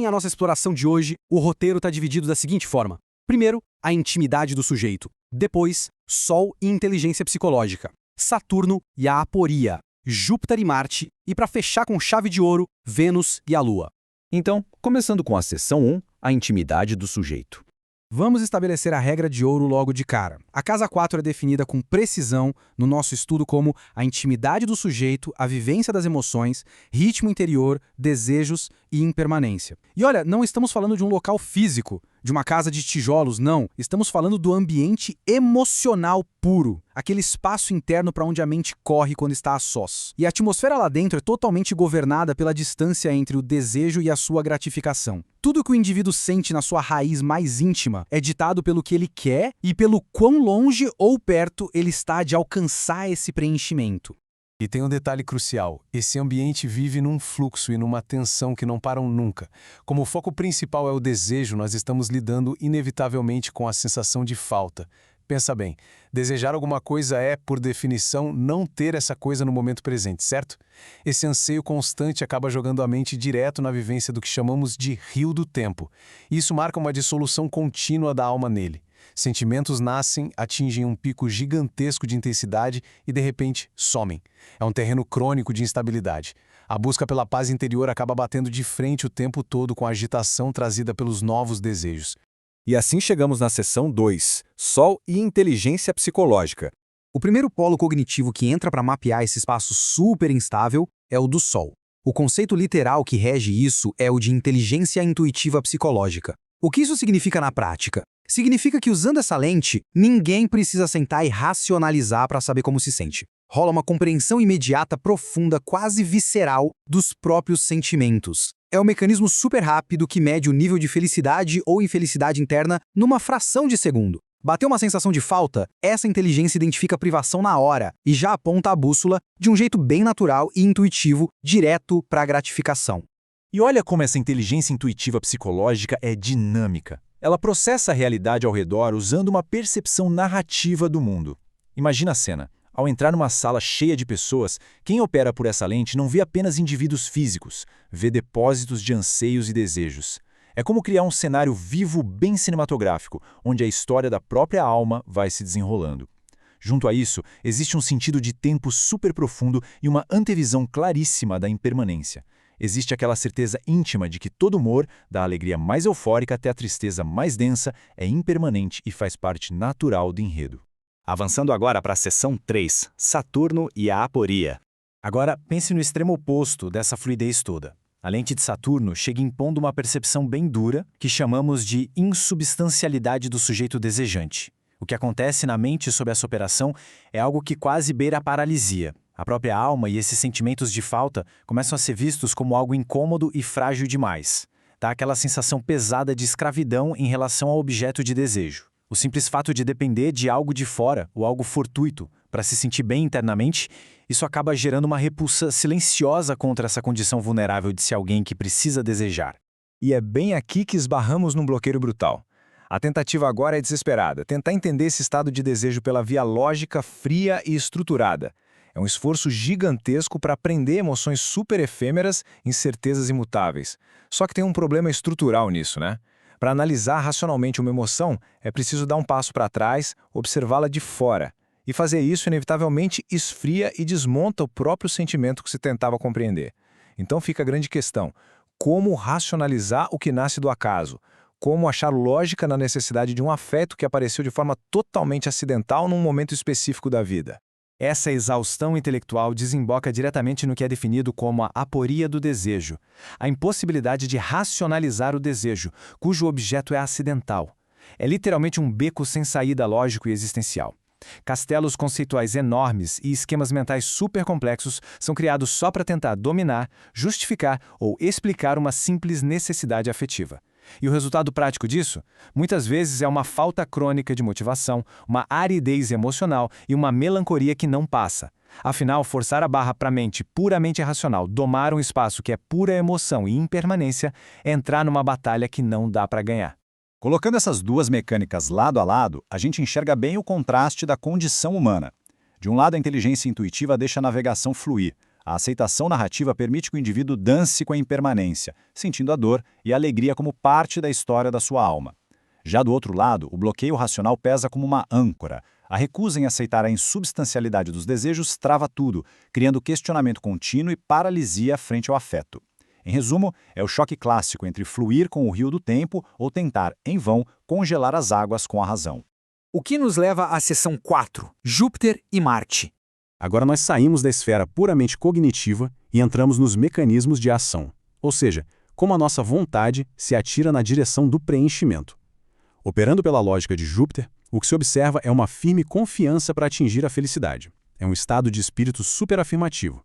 Em a nossa exploração de hoje, o roteiro está dividido da seguinte forma. Primeiro, a intimidade do sujeito. Depois, Sol e inteligência psicológica. Saturno e a aporia. Júpiter e Marte. E para fechar com chave de ouro, Vênus e a Lua. Então, começando com a seção 1, a intimidade do sujeito. Vamos estabelecer a regra de ouro logo de cara. A casa 4 é definida com precisão no nosso estudo como a intimidade do sujeito, a vivência das emoções, ritmo interior, desejos e impermanência. E olha, não estamos falando de um local físico, de uma casa de tijolos, não. Estamos falando do ambiente emocional puro, aquele espaço interno para onde a mente corre quando está a sós. E a atmosfera lá dentro é totalmente governada pela distância entre o desejo e a sua gratificação. Tudo que o indivíduo sente na sua raiz mais íntima é ditado pelo que ele quer e pelo quão longe ou perto ele está de alcançar esse preenchimento. E tem um detalhe crucial, esse ambiente vive num fluxo e numa tensão que não param nunca. Como o foco principal é o desejo, nós estamos lidando inevitavelmente com a sensação de falta. Pensa bem, desejar alguma coisa é, por definição, não ter essa coisa no momento presente, certo? Esse anseio constante acaba jogando a mente direto na vivência do que chamamos de rio do tempo. E isso marca uma dissolução contínua da alma nele. Sentimentos nascem, atingem um pico gigantesco de intensidade e, de repente, somem. É um terreno crônico de instabilidade. A busca pela paz interior acaba batendo de frente o tempo todo com a agitação trazida pelos novos desejos. E assim chegamos na seção 2, Sol e inteligência psicológica. O primeiro polo cognitivo que entra para mapear esse espaço super instável é o do Sol. O conceito literal que rege isso é o de inteligência intuitiva psicológica. O que isso significa na prática? Significa que usando essa lente, ninguém precisa sentar e racionalizar para saber como se sente. Rola uma compreensão imediata, profunda, quase visceral dos próprios sentimentos. É um mecanismo super rápido que mede o nível de felicidade ou infelicidade interna numa fração de segundo. Bateu uma sensação de falta? Essa inteligência identifica a privação na hora e já aponta a bússola de um jeito bem natural e intuitivo, direto para a gratificação. E olha como essa inteligência intuitiva psicológica é dinâmica. Ela processa a realidade ao redor usando uma percepção narrativa do mundo. Imagina a cena. Ao entrar numa sala cheia de pessoas, quem opera por essa lente não vê apenas indivíduos físicos, vê depósitos de anseios e desejos. É como criar um cenário vivo bem cinematográfico, onde a história da própria alma vai se desenrolando. Junto a isso, existe um sentido de tempo super profundo e uma antevisão claríssima da impermanência. Existe aquela certeza íntima de que todo humor, da alegria mais eufórica até a tristeza mais densa, é impermanente e faz parte natural do enredo. Avançando agora para a seção 3, Saturno e a aporia. Agora, pense no extremo oposto dessa fluidez toda. A lente de Saturno chega impondo uma percepção bem dura, que chamamos de insubstancialidade do sujeito desejante. O que acontece na mente sob essa operação é algo que quase beira a paralisia. A própria alma e esses sentimentos de falta começam a ser vistos como algo incômodo e frágil demais. Dá aquela sensação pesada de escravidão em relação ao objeto de desejo. O simples fato de depender de algo de fora, ou algo fortuito, para se sentir bem internamente, isso acaba gerando uma repulsa silenciosa contra essa condição vulnerável de ser alguém que precisa desejar. E é bem aqui que esbarramos num bloqueio brutal. A tentativa agora é desesperada, tentar entender esse estado de desejo pela via lógica, fria e estruturada. É um esforço gigantesco para aprender emoções super efêmeras em certezas imutáveis. Só que tem um problema estrutural nisso, né? Para analisar racionalmente uma emoção, é preciso dar um passo para trás, observá-la de fora. E fazer isso, inevitavelmente, esfria e desmonta o próprio sentimento que se tentava compreender. Então fica a grande questão: como racionalizar o que nasce do acaso? Como achar lógica na necessidade de um afeto que apareceu de forma totalmente acidental num momento específico da vida? Essa exaustão intelectual desemboca diretamente no que é definido como a aporia do desejo, a impossibilidade de racionalizar o desejo, cujo objeto é acidental. É literalmente um beco sem saída lógico e existencial. Castelos conceituais enormes e esquemas mentais super complexos são criados só para tentar dominar, justificar ou explicar uma simples necessidade afetiva. E o resultado prático disso? Muitas vezes é uma falta crônica de motivação, uma aridez emocional e uma melancolia que não passa. Afinal, forçar a barra para a mente puramente racional, domar um espaço que é pura emoção e impermanência, é entrar numa batalha que não dá para ganhar. Colocando essas duas mecânicas lado a lado, a gente enxerga bem o contraste da condição humana. De um lado, a inteligência intuitiva deixa a navegação fluir, A aceitação narrativa permite que o indivíduo dance com a impermanência, sentindo a dor e a alegria como parte da história da sua alma. Já do outro lado, o bloqueio racional pesa como uma âncora. A recusa em aceitar a insubstancialidade dos desejos trava tudo, criando questionamento contínuo e paralisia frente ao afeto. Em resumo, é o choque clássico entre fluir com o rio do tempo ou tentar, em vão, congelar as águas com a razão. O que nos leva à seção 4, Júpiter e Marte. Agora nós saímos da esfera puramente cognitiva e entramos nos mecanismos de ação, ou seja, como a nossa vontade se atira na direção do preenchimento. Operando pela lógica de Júpiter, o que se observa é uma firme confiança para atingir a felicidade. É um estado de espírito superafirmativo.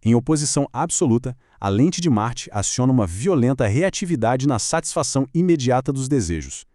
Em oposição absoluta, a lente de Marte aciona uma violenta reatividade na satisfação imediata dos desejos.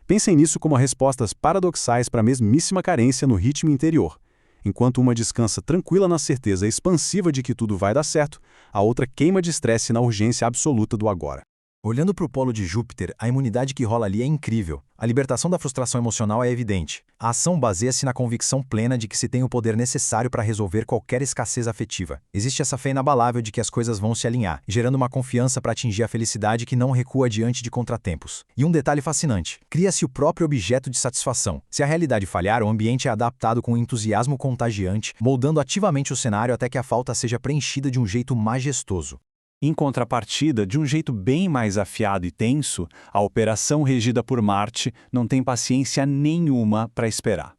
Pensem nisso como respostas paradoxais para a mesmíssima carência no ritmo interior. Enquanto uma descansa tranquila na certeza expansiva de que tudo vai dar certo, a outra queima de estresse na urgência absoluta do agora. Olhando para o polo de Júpiter, a imunidade que rola ali é incrível. A libertação da frustração emocional é evidente. A ação baseia-se na convicção plena de que se tem o poder necessário para resolver qualquer escassez afetiva. Existe essa fé inabalável de que as coisas vão se alinhar, gerando uma confiança para atingir a felicidade que não recua diante de contratempos. E um detalhe fascinante: cria-se o próprio objeto de satisfação. Se a realidade falhar, o ambiente é adaptado com um entusiasmo contagiante, moldando ativamente o cenário até que a falta seja preenchida de um jeito majestoso. Em contrapartida, de um jeito bem mais afiado e tenso, a operação regida por Marte não tem paciência nenhuma para esperar.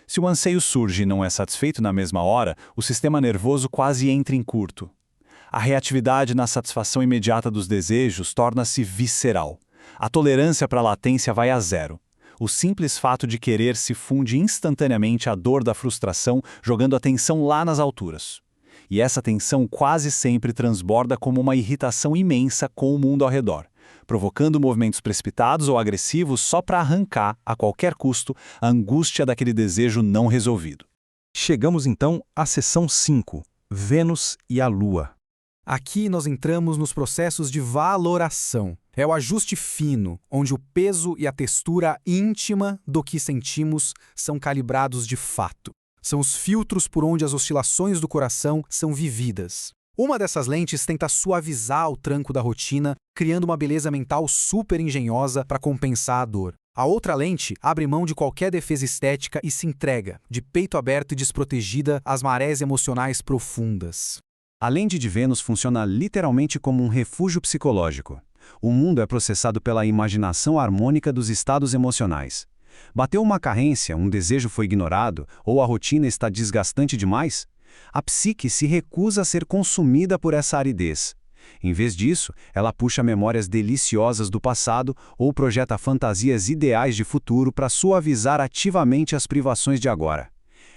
Se o anseio surge e não é satisfeito na mesma hora, o sistema nervoso quase entra em curto. A reatividade na satisfação imediata dos desejos torna-se visceral. A tolerância para a latência vai a zero. O simples fato de querer se funde instantaneamente à dor da frustração, jogando a tensão lá nas alturas. E essa tensão quase sempre transborda como uma irritação imensa com o mundo ao redor, provocando movimentos precipitados ou agressivos só para arrancar, a qualquer custo, a angústia daquele desejo não resolvido. Chegamos então à seção 5, Vênus e a Lua. Aqui nós entramos nos processos de valoração. É o ajuste fino, onde o peso e a textura íntima do que sentimos são calibrados de fato. São os filtros por onde as oscilações do coração são vividas. Uma dessas lentes tenta suavizar o tranco da rotina, criando uma beleza mental super engenhosa para compensar a dor. A outra lente abre mão de qualquer defesa estética e se entrega, de peito aberto e desprotegida, às marés emocionais profundas. A lente de Vênus funciona literalmente como um refúgio psicológico. O mundo é processado pela imaginação harmônica dos estados emocionais. Bateu uma carência, um desejo foi ignorado, ou a rotina está desgastante demais? A psique se recusa a ser consumida por essa aridez. Em vez disso, ela puxa memórias deliciosas do passado ou projeta fantasias ideais de futuro para suavizar ativamente as privações de agora.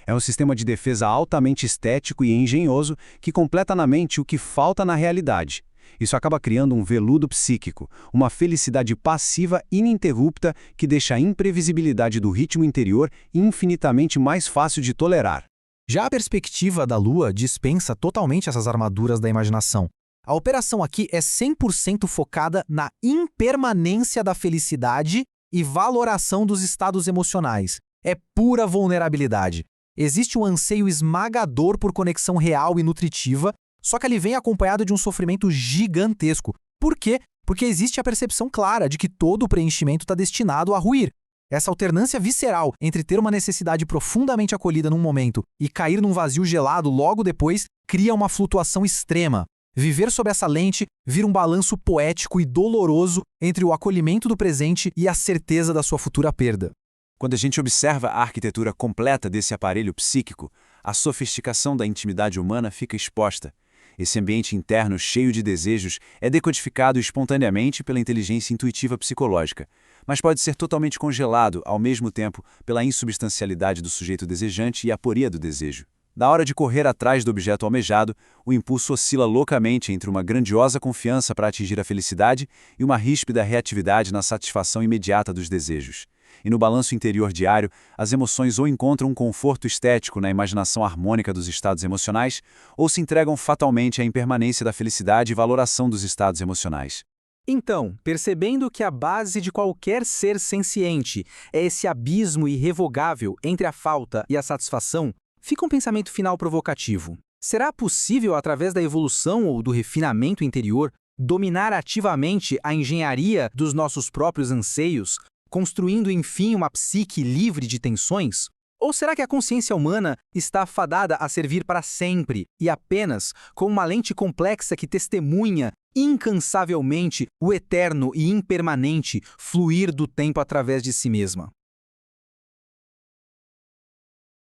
É um sistema de defesa altamente estético e engenhoso que completa na mente o que falta na realidade. Isso acaba criando um veludo psíquico, uma felicidade passiva ininterrupta que deixa a imprevisibilidade do ritmo interior infinitamente mais fácil de tolerar. Já a perspectiva da Lua dispensa totalmente essas armaduras da imaginação. A operação aqui é 100% focada na impermanência da felicidade e valoração dos estados emocionais. É pura vulnerabilidade. Existe um anseio esmagador por conexão real e nutritiva, só que ele vem acompanhado de um sofrimento gigantesco. Por quê? Porque existe a percepção clara de que todo o preenchimento está destinado a ruir. Essa alternância visceral entre ter uma necessidade profundamente acolhida num momento e cair num vazio gelado logo depois cria uma flutuação extrema. Viver sob essa lente vira um balanço poético e doloroso entre o acolhimento do presente e a certeza da sua futura perda. Quando a gente observa a arquitetura completa desse aparelho psíquico, a sofisticação da intimidade humana fica exposta. Esse ambiente interno cheio de desejos é decodificado espontaneamente pela inteligência intuitiva psicológica, mas pode ser totalmente congelado, ao mesmo tempo, pela insubstancialidade do sujeito desejante e a aporia do desejo. Na hora de correr atrás do objeto almejado, o impulso oscila loucamente entre uma grandiosa confiança para atingir a felicidade e uma ríspida reatividade na satisfação imediata dos desejos. E no balanço interior diário, as emoções ou encontram um conforto estético na imaginação harmônica dos estados emocionais, ou se entregam fatalmente à impermanência da felicidade e valoração dos estados emocionais. Então, percebendo que a base de qualquer ser senciente é esse abismo irrevogável entre a falta e a satisfação, fica um pensamento final provocativo. Será possível, através da evolução ou do refinamento interior, dominar ativamente a engenharia dos nossos próprios anseios, construindo, enfim, uma psique livre de tensões? Ou será que a consciência humana está fadada a servir para sempre e apenas com uma lente complexa que testemunha incansavelmente o eterno e impermanente fluir do tempo através de si mesma?